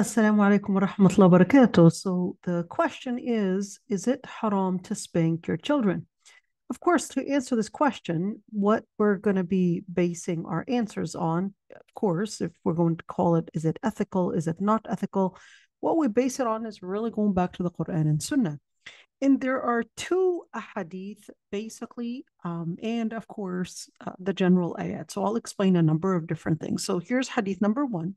Assalamu alaikum wa rahmatullahi wa barakatuh. So the question is it haram to spank your children? Of course, to answer this question, what we're going to be basing our answers on, of course, if we're going to call it, is it ethical? Is it not ethical? What we base it on is really going back to the Quran and Sunnah. And there are two ahadith, basically, and of course, the general ayat. So I'll explain a number of different things. So here's hadith number one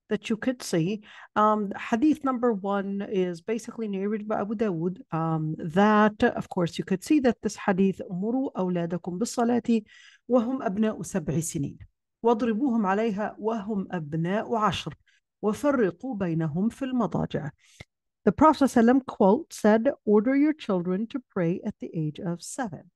that you could see. Hadith number one is basically narrated by Abu Dawood. That, of course, you could see that this hadith, أمروا أولادكم بالصلاة وهم أبناء 7 سنين واضربوهم عليها وهم أبناء 10 وفرقوا بينهم في المضاجع. The Prophet ﷺ, quote, said, order your children to pray at the age of 7.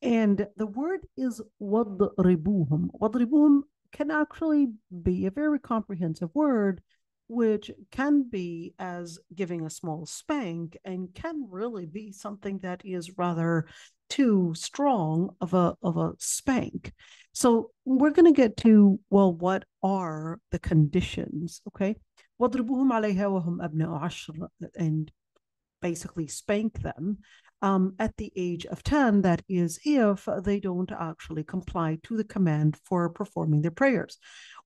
And the word is وَضْرِبُوهُم. وَضْرِبُوهُم can actually be a very comprehensive word, which can be as giving a small spank and can really be something that is rather too strong of a spank. So we're going to get to, well, what are the conditions? Okay. وَضْرِبُوهُمْ عَلَيْهَا وَهُمْ أَبْنَاءُ 10, and basically spank them at the age of 10, that is, if they don't actually comply to the command for performing their prayers.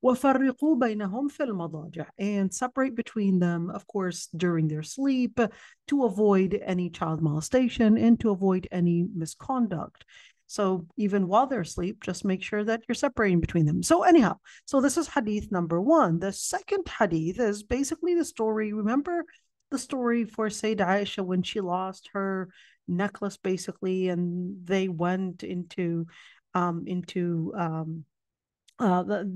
وَفَرِّقُوا بَيْنَهُمْ فِي الْمَضَاجِعِ, and separate between them, of course, during their sleep, to avoid any child molestation and to avoid any misconduct. So even while they're asleep, just make sure that you're separating between them. So anyhow, so this is hadith number one. The second hadith is basically the story. Remember the story for Sayyidah Aysha when she lost her necklace, basically, and they went into the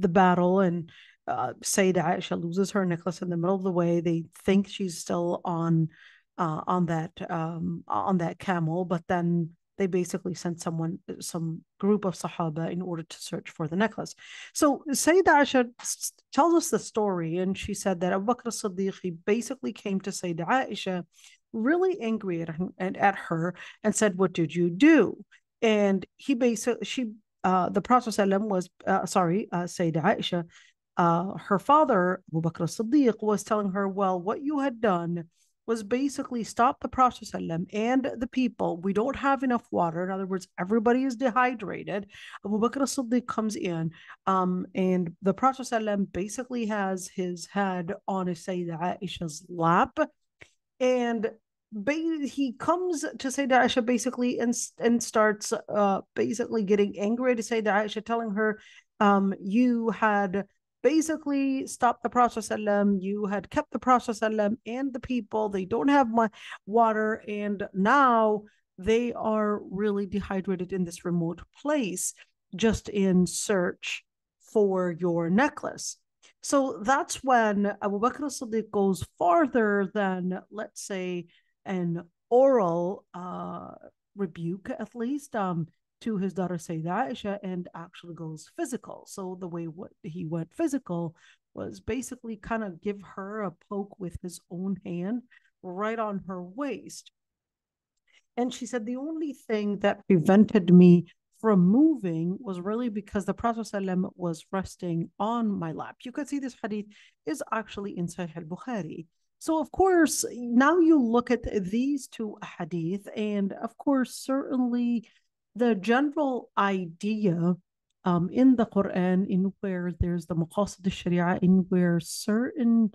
battle, and Sayyidah Aisha loses her necklace in the middle of the way. They think she's still on that camel, but then they basically sent some group of Sahaba in order to search for the necklace. So Sayyidah Aisha tells us the story, and she said that Abu Bakr as-Siddiq, he basically came to Sayyidah Aisha really angry at her and said, what did you do? And he basically, the Prophet ﷺ was, Sayyidah Aisha, her father, Abu Bakr as-Siddiq, was telling her, well, what you had done was basically stop the Prophet ﷺ and the people. We don't have enough water. In other words, everybody is dehydrated. Abu Bakr as-Siddiq comes in, and the Prophet ﷺ basically has his head on Sayyidah Aisha's lap, and he comes to Sayyidah Aisha basically and starts basically getting angry to Sayyidah Aisha, telling her, you had basically stopped the Prophet ﷺ, you had kept the Prophet ﷺ and the people, they don't have much water, and now they are really dehydrated in this remote place, just in search for your necklace. So that's when Abu Bakr as-Siddiq goes farther than, let's say, an oral rebuke, at least, to his daughter Sayyidah Aisha, and actually goes physical. So the way he went physical was basically kind of give her a poke with his own hand right on her waist. And she said, the only thing that prevented me from moving was really because the Prophet ﷺ was resting on my lap. You could see this hadith is actually in Sahih al-Bukhari. So, of course, now you look at these two hadith, and of course, certainly the general idea in the Quran, in where there's the maqasid al-sharia, in where certain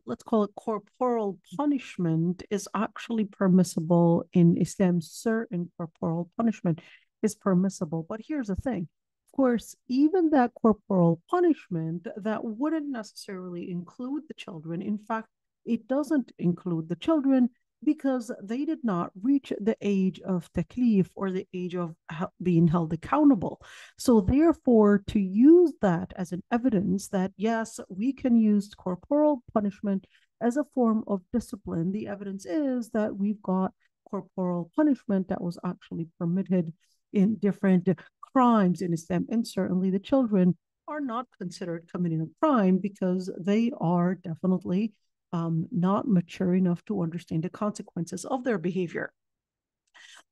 let's call it corporal punishment is actually permissible in Islam. Certain corporal punishment is permissible. But here's the thing. Of course, even that corporal punishment, that wouldn't necessarily include the children. In fact, it doesn't include the children because they did not reach the age of taklif, or the age of being held accountable. So therefore, to use that as an evidence that, yes, we can use corporal punishment as a form of discipline, the evidence is that we've got corporal punishment that was actually permitted in different crimes in Islam. And certainly the children are not considered committing a crime because they are definitely not mature enough to understand the consequences of their behavior.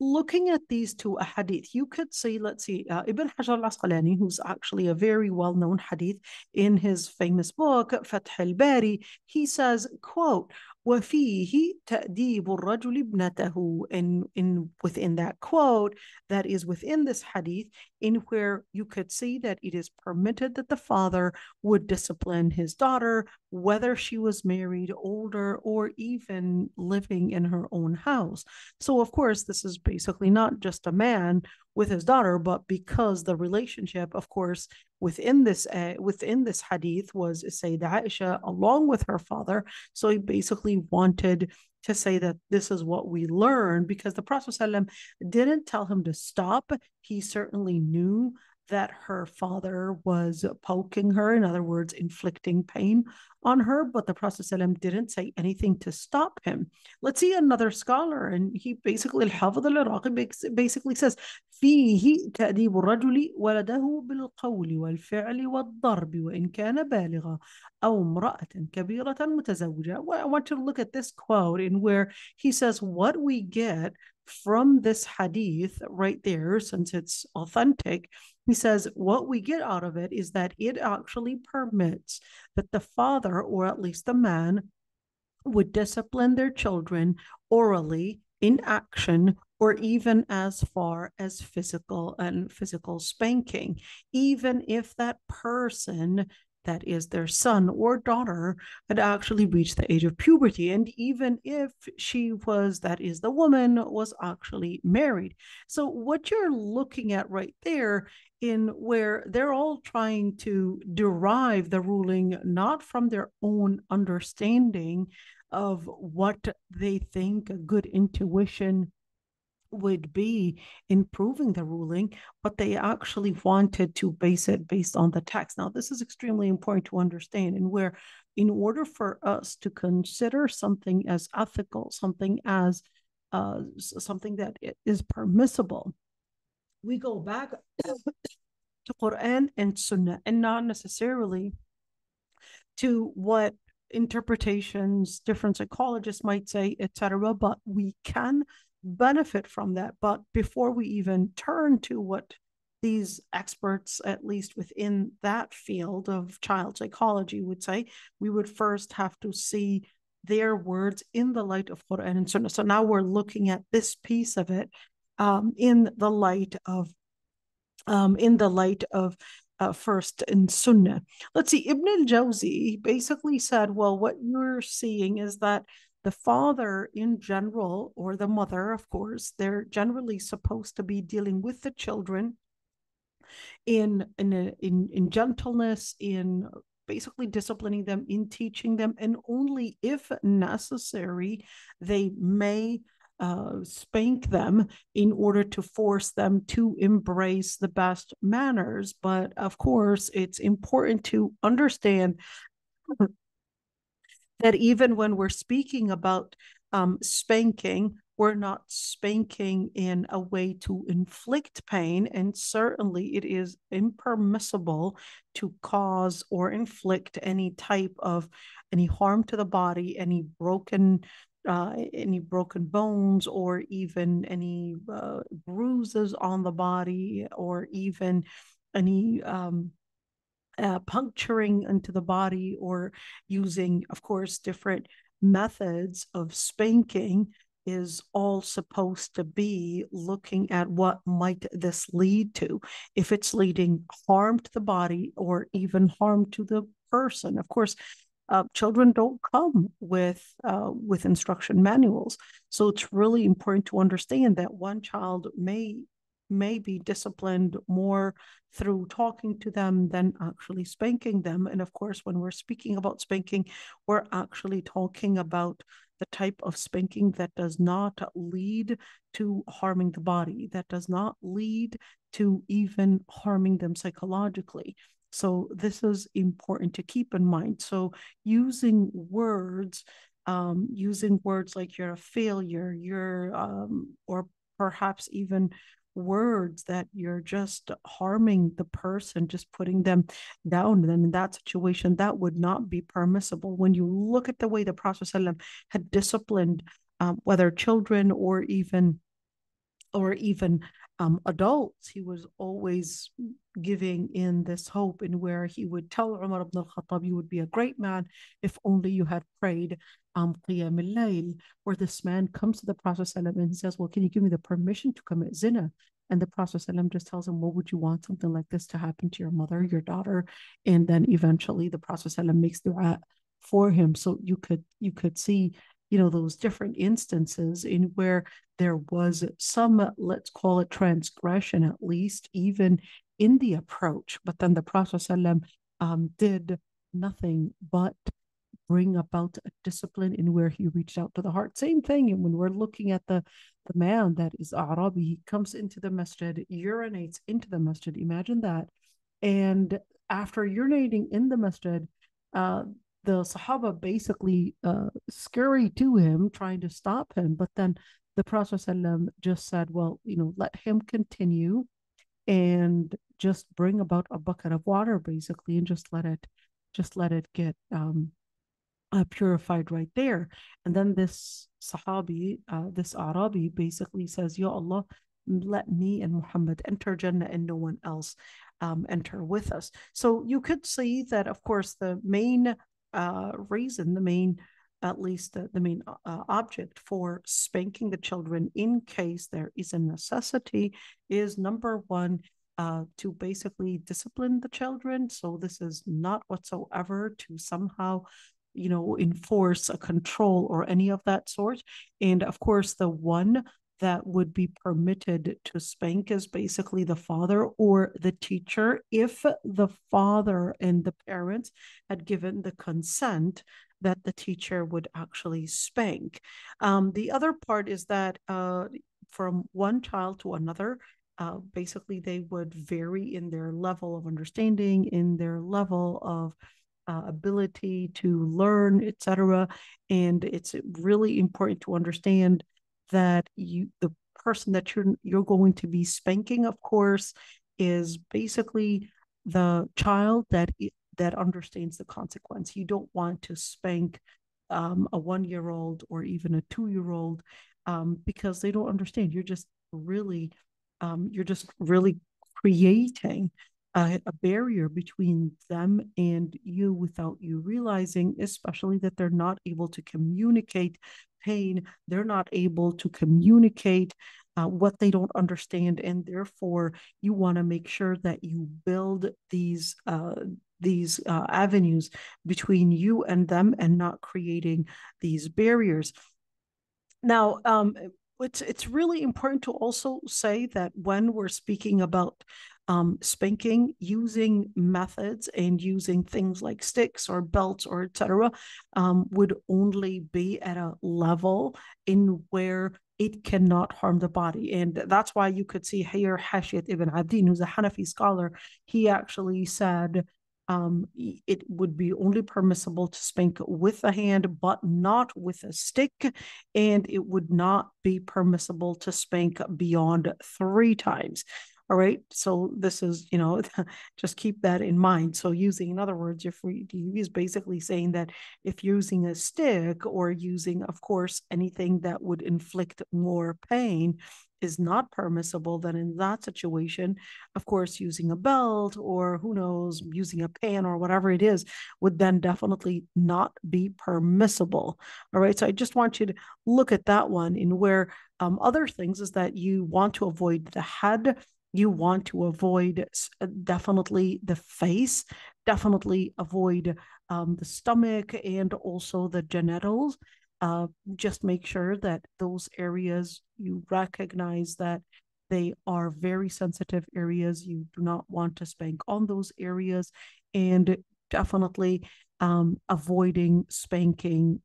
looking at these two hadith, you could see, let's see, Ibn Hajar al-Asqalani, who's actually a very well-known hadith in his famous book, Fath al-Bari, he says, quote, وفيه تأديب الرجل ابنته, in within that quote that is within this hadith, in where you could see that it is permitted that the father would discipline his daughter, whether she was married, older, or even living in her own house. So of course, this is basically not just a man with his daughter, but because the relationship, of course, within this hadith was Sayyidah Aisha along with her father. So he basically wanted to say that this is what we learn, because the Prophet ﷺ didn't tell him to stop. He certainly knew that her father was poking her, in other words, inflicting pain on her, but the Prophet ﷺ didn't say anything to stop him. Let's see another scholar, and he basically, al-Hafidh al-Iraqi basically says, فيه تأديب الرجل ولده بالقول والفعل والضرب وإن كان بالغا أو امرأة كبيرة متزوجة. I want to look at this quote in where he says what we get from this hadith right there, since it's authentic. He says what we get out of it is that it actually permits that the father, or at least the man, would discipline their children orally, in action, or even as far as physical spanking, even if that person, that is their son or daughter, had actually reached the age of puberty, and even if she was, that is the woman, was actually married. So what you're looking at right there, in where they're all trying to derive the ruling not from their own understanding of what they think a good intuition would be in proving the ruling, but they actually wanted to base it based on the text. Now, this is extremely important to understand, and where in order for us to consider something as ethical, something as something that is permissible, we go back to Quran and Sunnah, and not necessarily to what interpretations different psychologists might say, etc. But we can benefit from that. But before we even turn to what these experts, at least within that field of child psychology, would say, we would first have to see their words in the light of Quran and Sunnah. So now we're looking at this piece of it in the light of first in Sunnah. Let's see, Ibn al-Jawzi basically said, well, what you're seeing is that the father in general, or the mother, of course, they're generally supposed to be dealing with the children in gentleness, in basically disciplining them, in teaching them, and only if necessary, they may spank them in order to force them to embrace the best manners. But of course, it's important to understand that even when we're speaking about spanking, we're not spanking in a way to inflict pain, and certainly it is impermissible to cause or inflict any harm to the body, any broken bones, or even any bruises on the body, or even any puncturing into the body, or using, of course, different methods of spanking, is all supposed to be looking at what might this lead to. If it's leading harm to the body or even harm to the person, of course, children don't come with instruction manuals. So it's really important to understand that one child may be disciplined more through talking to them than actually spanking them. And of course, when we're speaking about spanking, we're actually talking about the type of spanking that does not lead to harming the body, that does not lead to even harming them psychologically. So this is important to keep in mind. So using words like you're a failure, or perhaps even words that you're just harming the person, just putting them down, then in that situation, that would not be permissible. When you look at the way the Prophet ﷺ had disciplined whether children or even or even adults, he was always giving in this hope, in where he would tell Umar ibn al-Khattab, you would be a great man if only you had prayed Qiyam al-Layl, where this man comes to the Prophet ﷺ and he says, well, can you give me the permission to commit zina? And the Prophet ﷺ just tells him, well, would you want something like this to happen to your mother, your daughter? And then eventually the Prophet ﷺ makes dua for him. So you could see, those different instances in where there was some, let's call it transgression, at least, even in the approach. But then the Prophet ﷺ did nothing but bring about a discipline in where he reached out to the heart. Same thing. And when we're looking at the man that is Arabi, he comes into the masjid, urinates into the masjid. Imagine that. And after urinating in the masjid, the Sahaba basically scurry to him, trying to stop him. But then the Prophet ﷺ just said, well, let him continue and just bring about a bucket of water, basically, and just let it get purified right there. And then this Sahabi, this Arabi, basically says, Ya Allah, let me and Muhammad enter Jannah and no one else enter with us. So you could see that, of course, the main reason, at least the main object for spanking the children in case there is a necessity is, number one, to basically discipline the children. So this is not whatsoever to somehow enforce a control or any of that sort. And of course, the one that would be permitted to spank is basically the father or the teacher, if the father and the parents had given the consent that the teacher would actually spank. The other part is that from one child to another, basically they would vary in their level of understanding, in their level of ability to learn, etc. And it's really important to understand that the person that you're going to be spanking, of course, is basically the child that understands the consequence. You don't want to spank a 1-year-old or even a 2-year-old because they don't understand. You're just really creating a barrier between them and you without you realizing, especially that they're not able to communicate pain. They're not able to communicate what they don't understand. And therefore, you want to make sure that you build these avenues between you and them and not creating these barriers. Now, it's really important to also say that when we're speaking about spanking, using methods and using things like sticks or belts or etc., would only be at a level in where it cannot harm the body. And that's why you could see here Hashiyat ibn Abdin, who's a Hanafi scholar, he actually said it would be only permissible to spank with a hand, but not with a stick. And it would not be permissible to spank beyond 3 times. All right. So this is, just keep that in mind. So in other words, he's basically saying that if using a stick or using, of course, anything that would inflict more pain is not permissible, then in that situation, of course, using a belt or who knows, using a pan or whatever it is would then definitely not be permissible. All right. So I just want you to look at that one. In where other things is that you want to avoid the head. You want to avoid definitely the face, definitely avoid the stomach and also the genitals. Just make sure that those areas, you recognize that they are very sensitive areas. You do not want to spank on those areas, and definitely avoiding spanking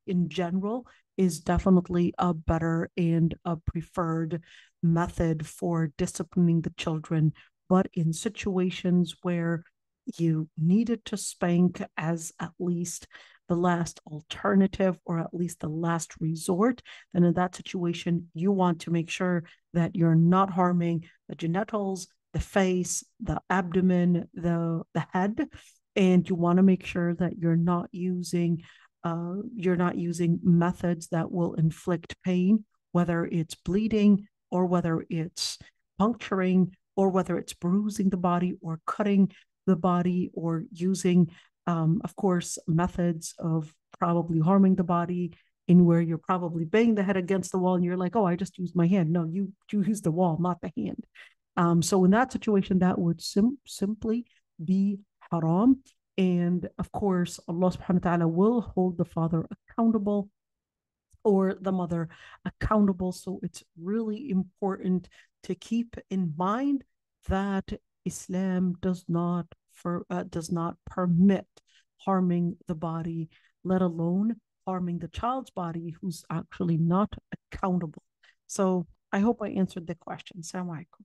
in general is definitely a better and a preferred method for disciplining the children. But in situations where you needed to spank as at least the last alternative or at least the last resort, then in that situation, you want to make sure that you're not harming the genitals, the face, the abdomen, the head, and you want to make sure that you're not using methods that will inflict pain, whether it's bleeding or whether it's puncturing, or whether it's bruising the body or cutting the body, or using, of course, methods of probably harming the body, in where you're probably banging the head against the wall and you're like, oh, I just used my hand. No, you use the wall, not the hand. So in that situation, that would simply be haram. And of course, Allah subhanahu wa ta'ala will hold the father accountable or the mother accountable. So it's really important to keep in mind that Islam does not permit harming the body, let alone harming the child's body who's actually not accountable. So I hope I answered the question. Assalamu alaikum.